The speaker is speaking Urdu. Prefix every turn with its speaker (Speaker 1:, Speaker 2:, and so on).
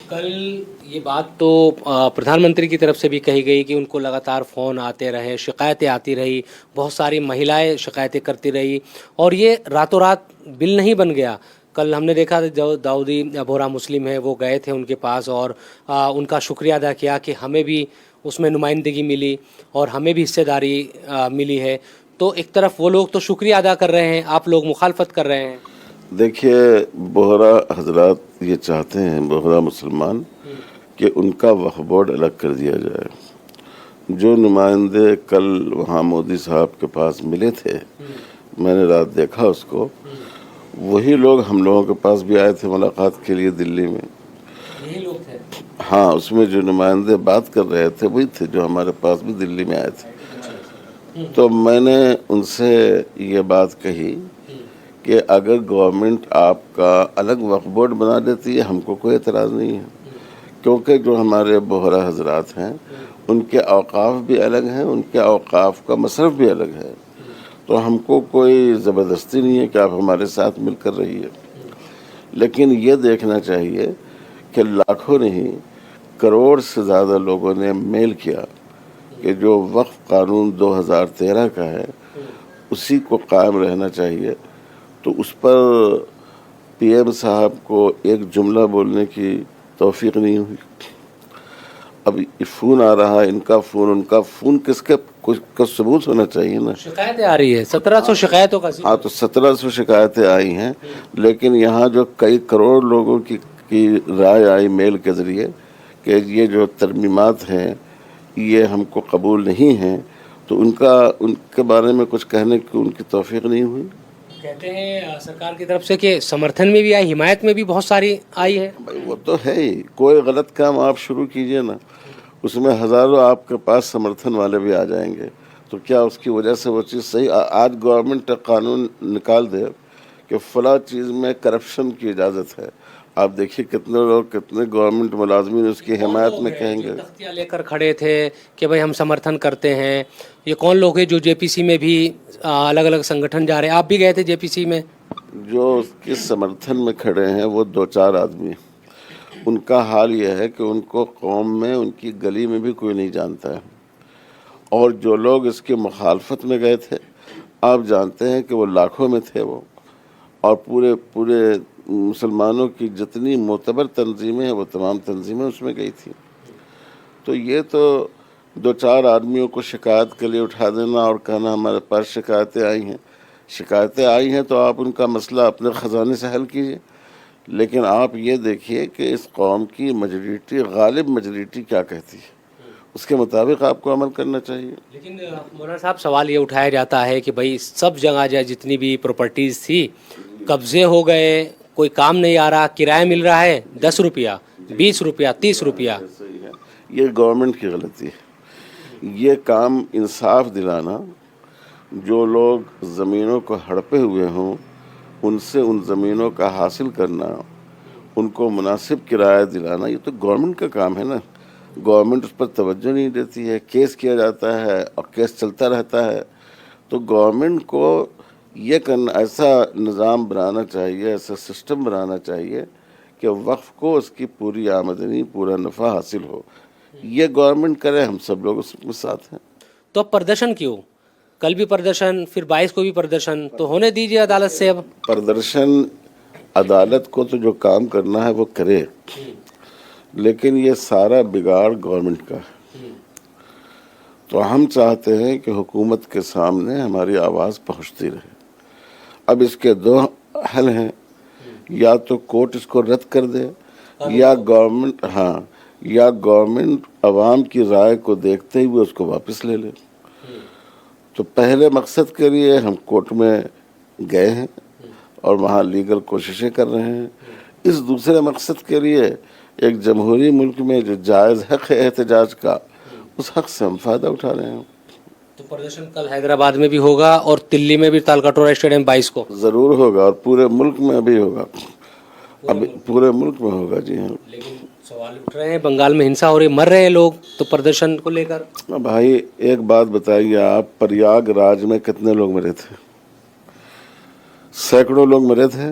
Speaker 1: کل یہ بات تو پردھان منتری کی طرف سے بھی کہی گئی کہ ان کو لگاتار فون آتے رہے، شکایتیں آتی رہی، بہت ساری مہیلائیں شکایتیں کرتی رہی اور یہ راتوں رات بل نہیں بن گیا۔ کل ہم نے دیکھا جو داؤدی بورہ مسلم ہے وہ گئے تھے ان کے پاس اور ان کا شکریہ ادا کیا کہ ہمیں بھی اس میں نمائندگی ملی اور ہمیں بھی حصے داری ملی ہے۔ تو ایک طرف وہ لوگ تو شکریہ ادا کر رہے ہیں، آپ لوگ مخالفت کر رہے ہیں۔
Speaker 2: دیکھیے، بوہرا حضرات یہ چاہتے ہیں، بوہرا مسلمان، کہ ان کا وقف بورڈ الگ کر دیا جائے۔ جو نمائندے کل وہاں مودی صاحب کے پاس ملے تھے، میں نے رات دیکھا اس کو، وہی لوگ ہم لوگوں کے پاس بھی آئے تھے ملاقات کے لیے دلی میں۔
Speaker 1: یہی لوگ تھے؟
Speaker 2: ہاں، اس میں جو نمائندے بات کر رہے تھے وہی تھے جو ہمارے پاس بھی دلی میں آئے تھے۔ تو میں نے ان سے یہ بات کہی کہ اگر گورنمنٹ آپ کا الگ وقف بورڈ بنا دیتی ہے ہم کو کوئی اعتراض نہیں ہے، کیونکہ جو ہمارے بوہرا حضرات ہیں ان کے اوقاف بھی الگ ہیں، ان کے اوقاف کا مصرف بھی الگ ہے، تو ہم کو کوئی زبردستی نہیں ہے کہ آپ ہمارے ساتھ مل کر رہیے۔ لیکن یہ دیکھنا چاہیے کہ لاکھوں نہیں، کروڑ سے زیادہ لوگوں نے میل کیا کہ جو وقف قانون 2013 کا ہے اسی کو قائم رہنا چاہیے۔ تو اس پر پی ایم صاحب کو ایک جملہ بولنے کی توفیق نہیں ہوئی۔ اب فون آ رہا ہے، ان کا فون ان کا فون، کس کا ثبوت ہونا چاہیے نا۔
Speaker 1: شکایتیں آ رہی ہے، 1700 شکایتوں کا
Speaker 2: ہاں، تو 1700 شکایتیں آئی ہیں، لیکن یہاں جو کئی کروڑ لوگوں کی رائے آئی میل کے ذریعے کہ یہ جو ترمیمات ہیں یہ ہم کو قبول نہیں ہیں، تو ان کے بارے میں کچھ کہنے کی ان کی توفیق نہیں ہوئی۔
Speaker 1: کہتے ہیں سرکار کی طرف سے کہ سمرتھن میں بھی آئی، حمایت میں بھی بہت ساری آئی ہے۔
Speaker 2: بھائی وہ تو ہے ہی، کوئی غلط کام آپ شروع کیجئے نا، اس میں ہزاروں آپ کے پاس سمرتھن والے بھی آ جائیں گے، تو کیا اس کی وجہ سے وہ چیز صحیح؟ آج گورنمنٹ قانون نکال دے کہ فلاں چیز میں کرپشن کی اجازت ہے، آپ دیکھیے کتنے لوگ، کتنے گورنمنٹ ملازمین اس کی حمایت میں کہیں گے۔
Speaker 1: تختیاں لے کر کھڑے تھے کہ بھائی ہم سمرتھن کرتے ہیں۔ یہ کون لوگ ہیں جو جے پی سی میں بھی الگ الگ سنگٹھن جا رہے ہیں؟ آپ بھی گئے تھے جے پی سی میں؟
Speaker 2: جو اس کے سمرتھن میں کھڑے ہیں وہ 2-4 آدمی، ان کا حال یہ ہے کہ ان کو قوم میں، ان کی گلی میں بھی کوئی نہیں جانتا ہے، اور جو لوگ اس کی مخالفت میں گئے تھے آپ جانتے ہیں کہ وہ لاکھوں میں تھے وہ، اور پورے مسلمانوں کی جتنی معتبر تنظیمیں ہیں وہ تمام تنظیمیں اس میں گئی تھیں۔ تو یہ تو 2-4 آدمیوں کو شکایت کے لیے اٹھا دینا اور کہنا ہمارے پاس شکایتیں آئی ہیں تو آپ ان کا مسئلہ اپنے خزانے سے حل کیجیے، لیکن آپ یہ دیکھیے کہ اس قوم کی میجورٹی، غالب میجورٹی کیا کہتی ہے، اس کے مطابق آپ کو عمل کرنا چاہیے۔
Speaker 1: لیکن مولانا صاحب سوال یہ اٹھایا جاتا ہے کہ بھائی سب جگہ جتنی بھی پراپرٹیز تھی قبضے ہو گئے، کوئی کام نہیں آ رہا، کرایہ مل رہا ہے 10 روپیہ، 20 روپیہ، 30 روپیہ۔
Speaker 2: یہ گورنمنٹ کی غلطی ہے، یہ کام انصاف دلانا، جو لوگ زمینوں کو ہڑپے ہوئے ہوں ان سے ان زمینوں کا حاصل کرنا، ان کو مناسب کرایہ دلانا، یہ تو گورنمنٹ کا کام ہے نا۔ گورنمنٹ اس پر توجہ نہیں دیتی ہے، کیس کیا جاتا ہے اور کیس چلتا رہتا ہے۔ تو گورنمنٹ کو یہ کرنا، ایسا نظام بنانا چاہیے، ایسا سسٹم بنانا چاہیے کہ وقف کو اس کی پوری آمدنی، پورا نفع حاصل ہو۔ یہ گورنمنٹ کرے، ہم سب لوگ اس کے ساتھ ہیں۔
Speaker 1: تو اب پردرشن کیوں؟ کل بھی پردرشن، پھر 22 کو بھی پردرشن، تو ہونے دیجیے عدالت سے۔ اب
Speaker 2: پردرشن، عدالت کو تو جو کام کرنا ہے وہ کرے، لیکن یہ سارا بگاڑ گورنمنٹ کا ہے۔ تو ہم چاہتے ہیں کہ حکومت کے سامنے ہماری آواز پہنچتی رہے۔ اب اس کے 2 حل ہیں، یا تو کورٹ اس کو رد کر دے، یا گورنمنٹ عوام کی رائے کو دیکھتے ہوئے اس کو واپس لے لے۔ تو پہلے مقصد کے لیے ہم کورٹ میں گئے ہیں اور وہاں لیگل کوششیں کر رہے ہیں۔ اس دوسرے مقصد کے لیے ایک جمہوری ملک میں جو جائز حق ہے احتجاج کا، اس حق سے ہم فائدہ اٹھا رہے ہیں۔
Speaker 1: تو پردرشن کل حیدرآباد میں بھی ہوگا اور دلی میں بھی، تالکٹورہ اسٹیڈیم 22 کو
Speaker 2: ضرور ہوگا، اور پورے ملک میں بھی ہوگا، ابھی پورے ملک میں ہوگا۔ جی ہاں،
Speaker 1: لیکن سوال اٹھ رہے ہیں، بنگال میں ہنسا ہو رہی، مر رہے ہیں لوگ، تو پردرشن کو لے کر
Speaker 2: بھائی ایک بات بتائیے، آپ پریاگ راج میں کتنے لوگ مرے تھے؟ سینکڑوں لوگ مرے تھے۔